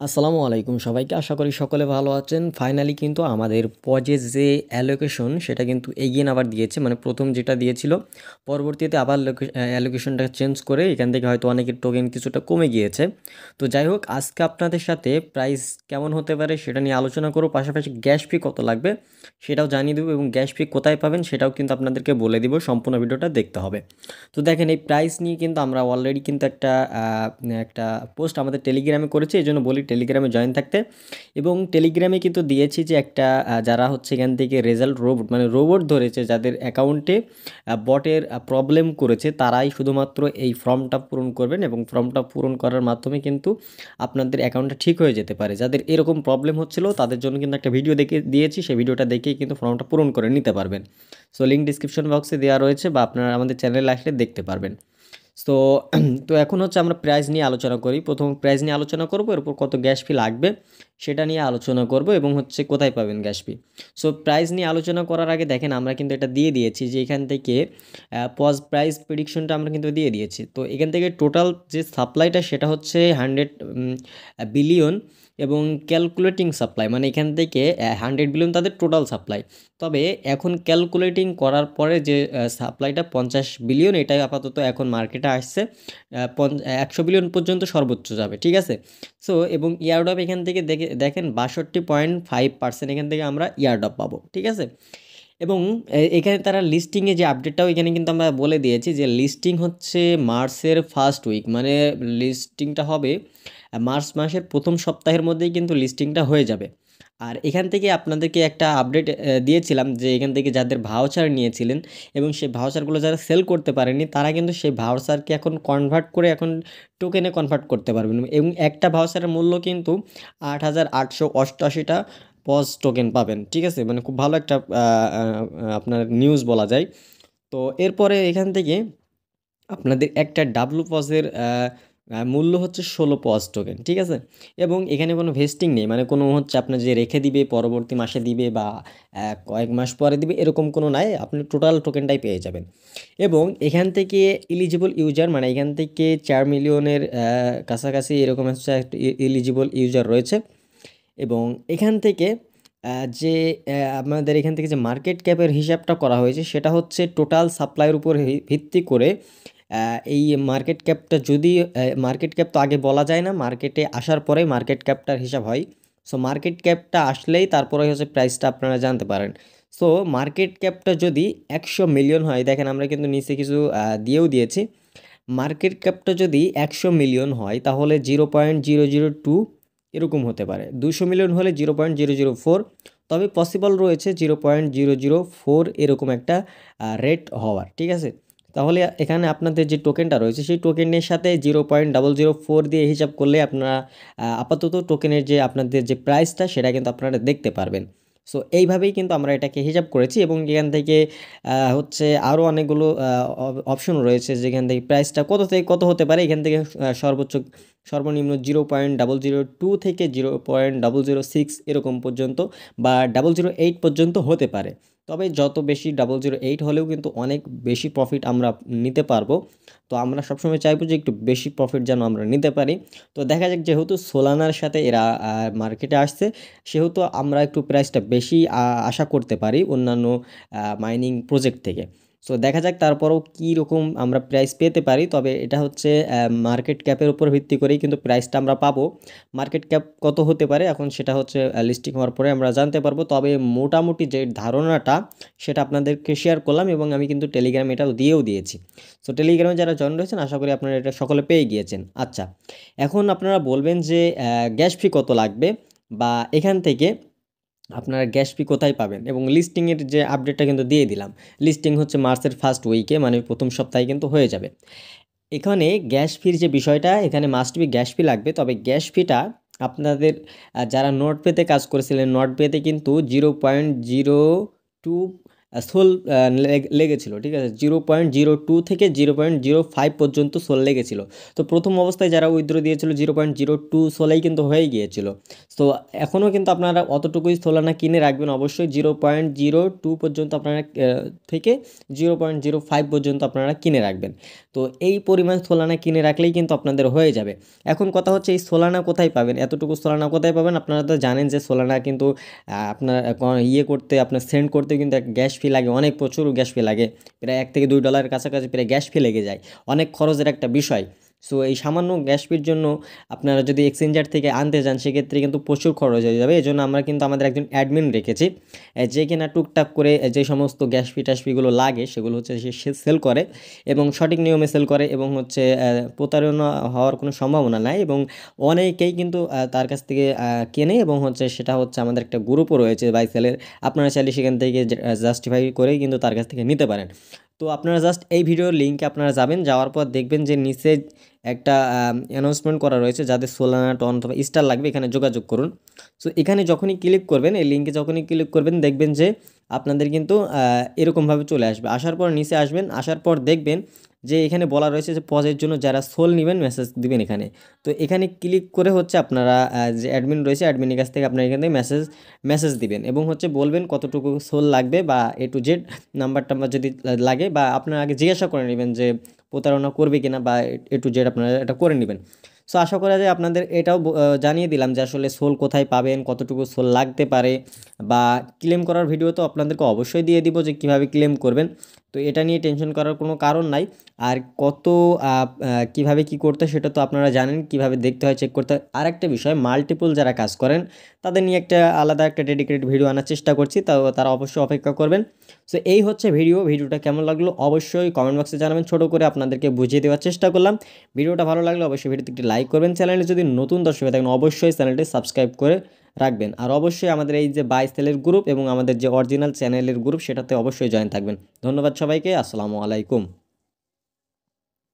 আসসালামু আলাইকুম সবাইকে। আশা করি সকলে ভালো আছেন। ফাইনালি কিন্তু আমাদের পজের যে অ্যালোকেশন সেটা কিন্তু এগেইন আবার দিয়েছে। মানে প্রথম যেটা দিয়েছিল পরবর্তীতে আবার অ্যালোকেশনটা চেঞ্জ করে এখান থেকে হয়তো অনেকের টোকেন কিছুটা কমে গিয়েছে। তো যাই হোক, আজকে আপনাদের সাথে প্রাইস কেমন হতে পারে সেটা নিয়ে আলোচনা করব। পাশাপাশি গ্যাস ফি কত লাগবে সেটাও জানিয়ে দেবো এবং গ্যাস ফি কোথায় পাবেন সেটাও কিন্তু আপনাদেরকে বলে দিব। সম্পূর্ণ ভিডিওটা দেখতে হবে। তো দেখেন, এই প্রাইস নিয়ে কিন্তু আমরা অলরেডি কিন্তু একটা পোস্ট আমাদের টেলিগ্রামে করেছি, এই জন্য বলি টেলিগ্রামে জয়েন থাকতে। এবং টেলিগ্রামে কিন্তু দিয়েছি যে একটা যারা হচ্ছে এখান থেকে রেজাল্ট রোবট মানে রোবট ধরেছে, যাদের অ্যাকাউন্টে বটের প্রবলেম করেছে, তারাই শুধুমাত্র এই ফর্মটা পূরণ করবেন এবং ফর্মটা পূরণ করার মাধ্যমে কিন্তু আপনাদের অ্যাকাউন্টটা ঠিক হয়ে যেতে পারে। যাদের এরকম প্রবলেম হচ্ছিল তাদের জন্য কিন্তু একটা ভিডিও দেখে দিয়েছি, সেই ভিডিওটা দেখেই কিন্তু ফর্মটা পূরণ করে নিতে পারবেন। সো লিঙ্ক ডিসক্রিপশন বক্সে দেওয়া রয়েছে বা আপনারা আমাদের চ্যানেলে আসলে দেখতে পারবেন। তো তো এখন হচ্ছে আমরা প্রাইস নিয়ে আলোচনা করি। প্রথম প্রাইস নিয়ে আলোচনা করব, এরপর কত গ্যাস ফি লাগবে সেটা নিয়ে আলোচনা করব এবং হচ্ছে কোথায় পাবেন গ্যাস ফি। সো প্রাইস নিয়ে আলোচনা করার আগে দেখেন, আমরা কিন্তু এটা দিয়ে দিয়েছি যে এখান থেকে পজ প্রাইস প্রেডিকশনটা আমরা কিন্তু দিয়ে দিয়েছি। তো এখান থেকে টোটাল যে সাপ্লাইটা সেটা হচ্ছে 100 বিলিয়ন এবং ক্যালকুলেটিং সাপ্লাই, মানে এখান থেকে 100 বিলিয়ন তাদের টোটাল সাপ্লাই। তবে এখন ক্যালকুলেটিং করার পরে যে সাপ্লাইটা 50 বিলিয়ন, এটাই আপাতত এখন মার্কেটে আসছে। 100 বিলিয়ন পর্যন্ত সর্বোচ্চ যাবে, ঠিক আছে। সো এবং ইয়ারডপ এখান থেকে দেখেন 62.5% এখান থেকে আমরা ইয়ারডপ পাবো, ঠিক আছে। এবং এখানে তারা লিস্টিংয়ে যে আপডেটটাও এখানে কিন্তু আমরা বলে দিয়েছি যে লিস্টিং হচ্ছে মার্চের ফার্স্ট উইক, মানে লিস্টিংটা হবে মার্চ মাসের প্রথম সপ্তাহের মধ্যেই কিন্তু লিস্টিংটা হয়ে যাবে। আর এখান থেকে আপনাদেরকে একটা আপডেট দিয়েছিলাম যে এখান থেকে যাদের ভাউচার নিয়েছিলেন এবং সেই ভাউচারগুলো যারা সেল করতে পারেনি, তারা কিন্তু সেই ভাউচারকে এখন কনভার্ট করে এখন টোকেনে কনভার্ট করতে পারবেন। এবং একটা ভাউচারের মূল্য কিন্তু 8,888টা পজ টোকেন পাবেন, ঠিক আছে। মানে খুব ভালো একটা আপনার নিউজ বলা যায়। তো এরপরে এখান থেকে আপনাদের একটা ডাব্লু পজের মূল্য হচ্ছে 16 পজ টোকেন, ঠিক আছে। এবং এখানে কোনো ভেস্টিং নেই, মানে কোনো হচ্ছে আপনার যে রেখে দিবে পরবর্তী মাসে দিবে বা কয়েক মাস পরে দিবে এরকম কোনো নাই, আপনি টোটাল টোকেনটাই পেয়ে যাবেন। এবং এখান থেকে ইলিজিবল ইউজার, মানে এখান থেকে 4 মিলিয়নের কাছাকাছি এরকম হচ্ছে একটা ইলিজিবল ইউজার রয়েছে। এবং এখান থেকে যে আমাদের এখান থেকে যে মার্কেট ক্যাপের হিসাবটা করা হয়েছে সেটা হচ্ছে টোটাল সাপ্লাইয়ের উপর ভিত্তি করে। এই মার্কেট ক্যাপটা যদি মার্কেট ক্যাপ তো আগে বলা যায় না, মার্কেটে আসার পরে মার্কেট ক্যাপটার হিসাব হয়। সো মার্কেট ক্যাপটা আসলেই তারপরে হচ্ছে প্রাইসটা আপনারা জানতে পারেন। সো মার্কেট ক্যাপটা যদি 100 মিলিয়ন হয়, দেখেন আমরা কিন্তু নিচে কিছু দিয়েও দিয়েছি। মার্কেট ক্যাপটা যদি 100 মিলিয়ন হয় তাহলে 0.002 এরকম হতে পারে। 200 মিলিয়ন হলে 0.004, তবে পসিবল রয়েছে 0.004 এরকম একটা রেট হওয়ার, ঠিক আছে। তাহলে এখানে আপনাদের যে টোকেনটা রয়েছে সেই টোকেনের সাথে 0.004 দিয়ে হিসাব করলে আপনারা আপাতত টোকেনের যে আপনাদের যে প্রাইসটা সেটা কিন্তু আপনারা দেখতে পারবেন। সো এইভাবেই কিন্তু আমরা এটাকে হিসাব করেছি এবং এখান থেকে হচ্ছে আরও অনেকগুলো অপশন রয়েছে যেখান থেকে প্রাইসটা কত থেকে কত হতে পারে। এখান থেকে সর্বোচ্চ সর্বনিম্ন 0.002 থেকে 0.006 এরকম পর্যন্ত বা 008 পর্যন্ত হতে পারে। তবে যত বেশি 008 হলেও কিন্তু অনেক বেশি প্রফিট আমরা নিতে পারবো। তো আমরা সবসময় চাইবো যে একটু বেশি প্রফিট যেন আমরা নিতে পারি। তো দেখা যাক, যেহেতু সোলানার সাথে এরা মার্কেটে আসছে সেহেতু আমরা একটু প্রাইসটা বেশি আশা করতে পারি অন্যান্য মাইনিং প্রজেক্ট থেকে। সো দেখা যাক তারপরেও কী রকম আমরা প্রাইস পেতে পারি। তবে এটা হচ্ছে মার্কেট ক্যাপের উপর ভিত্তি করেই কিন্তু প্রাইসটা আমরা পাবো। মার্কেট ক্যাপ কত হতে পারে এখন সেটা হচ্ছে লিস্টিং হওয়ার পরে আমরা জানতে পারবো। তবে মোটামুটি যে ধারণাটা সেটা আপনাদেরকে শেয়ার করলাম এবং আমি কিন্তু টেলিগ্রামে এটাও দিয়েও দিয়েছি। সো টেলিগ্রামে যারা জয়েন রয়েছেন আশা করি আপনারা এটা সকলে পেয়ে গিয়েছেন। আচ্ছা, এখন আপনারা বলবেন যে গ্যাস ফি কত লাগবে বা এখান থেকে আপনারা গ্যাস ফি কোথায় পাবেন, এবং লিস্টিংয়ের যে আপডেটটা কিন্তু দিয়ে দিলাম। লিস্টিং হচ্ছে মার্চের ফার্স্ট উইকে, মানে প্রথম সপ্তাহে কিন্তু হয়ে যাবে। এখানে গ্যাস ফির যে বিষয়টা, এখানে মাস্ট বি গ্যাস ফি লাগবে। তবে গ্যাস ফিটা আপনাদের যারা নোট পেতে কাজ করেছিলেন, নোট পেতে কিন্তু 0.02 সোল লেগেছিল, ঠিক আছে। 0.02 থেকে 0.05 পর্যন্ত সোল লেগেছিল। তো প্রথম অবস্থায় যারা উইথড্র দিয়েছিল 0.02 সোলেই কিন্তু হয়ে গিয়েছিল। তো এখনও কিন্তু আপনারা অতটুকুই সোলানা কিনে রাখবেন অবশ্যই 0.02 পর্যন্ত আপনারা থেকে 0.05 পর্যন্ত আপনারা কিনে রাখবেন। তো এই পরিমাণ সোলানা কিনে রাখলেই কিন্তু আপনাদের হয়ে যাবে। এখন কথা হচ্ছে এই সোলানা কোথায় পাবেন, এতটুকু সোলানা কোথায় পাবেন? আপনারা তো জানেন যে সোলানা কিন্তু আপনার করতে, আপনার সেন্ড করতে কিন্তু এক গ্যাস ফি লাগে, অনেক প্রচুর গ্যাস ফি লাগে, প্রায় $1 থেকে $2 কাছাকাছি প্রায় গ্যাস ফি লেগে যায়, অনেক খরচের একটা বিষয়। সো এই সামান্য গ্যাস ফির জন্য আপনারা যদি এক্সচেঞ্জার থেকে আনতে যান সেক্ষেত্রে কিন্তু প্রচুর খরচ হয়ে যাবে। এই জন্য আমরা কিন্তু আমাদের একজন অ্যাডমিন রেখেছি, যে কিনা টুকটাক করে যে সমস্ত গ্যাস ফি ট্যাস ফিগুলো লাগে সেগুলো হচ্ছে সে সেল করে এবং সঠিক নিয়মে সেল করে এবং হচ্ছে প্রতারণা হওয়ার কোনো সম্ভাবনা নাই এবং অনেকেই কিন্তু তার কাছ থেকে কেনে এবং হচ্ছে সেটা হচ্ছে আমাদের একটা গ্রুপও রয়েছে বাই সেলের। আপনারা চাইলে সেখান থেকে জাস্টিফাই করেই কিন্তু তার কাছ থেকে নিতে পারেন। তো আপনারা জাস্ট এই ভিডিওর লিঙ্কে আপনারা যাবেন, যাওয়ার পর দেখবেন যে নিচে একটা অ্যানাউন্সমেন্ট করা রয়েছে, যাদের সোলানা টন অথবা স্টার লাগবে এখানে যোগাযোগ করুন। সো এখানে যখনই ক্লিক করবেন, এই লিঙ্কে যখনই ক্লিক করবেন দেখবেন যে আপনাদের কিন্তু এরকমভাবে চলে আসবে। আসার পর নিচে আসবেন, আসার পর দেখবেন যে এখানে বলা রয়েছে যে পজের জন্য যারা সোল নেবেন মেসেজ দিবেন এখানে। তো এখানে ক্লিক করে হচ্ছে আপনারা যে অ্যাডমিন রয়েছে অ্যাডমিনের কাছ থেকে আপনারা এখান থেকে মেসেজ দিবেন এবং হচ্ছে বলবেন কতটুকু সোল লাগবে বা A to Z নাম্বার টাম্বার যদি লাগে, বা আপনারা আগে জিজ্ঞাসা করে নেবেন যে প্রতারণা করবে কিনা, বা A to Z আপনারা এটা করে নেবেন। সো আশা করা যায় আপনাদের এটাও জানিয়ে দিলাম যে আসলে সোল কোথায় পাবেন, কতটুকু সোল লাগতে পারে, বা ক্লেম করার ভিডিও তো আপনাদেরকে অবশ্যই দিয়ে দিব যে কীভাবে ক্লেম করবেন। তো এটা নিয়ে টেনশন করার কোনো কারণ নাই। আর কীভাবে কী করতে সেটা তো আপনারা জানেন, কীভাবে দেখতে হয়, চেক করতে হয়। আরেকটা বিষয়, মাল্টিপল যারা কাজ করেন তাদের নিয়ে একটা আলাদা একটা ডেডিকেটেড ভিডিও আনার চেষ্টা করছি, তাও তারা অবশ্যই অপেক্ষা করবেন। সো এই হচ্ছে ভিডিওটা কেমন লাগলো অবশ্যই কমেন্ট বক্সে জানাবেন, ছোটো করে আপনাদেরকে বুঝিয়ে দেওয়ার চেষ্টা করলাম। ভিডিওটা ভালো লাগলে অবশ্যই ভিডিওতে একটি লাইক করবেন, চ্যানেলে যদি নতুন দর্শক হয়ে থাকেন অবশ্যই চ্যানেলটি সাবস্ক্রাইব করে রাখবেন, আর অবশ্যই আমাদের এই যে বাই সেলের গ্রুপ এবং আমাদের যে অরিজিনাল চ্যানেলের গ্রুপ সেটাতে অবশ্যই জয়েন থাকবেন। ধন্যবাদ সবাইকে, আসসালামু আলাইকুম।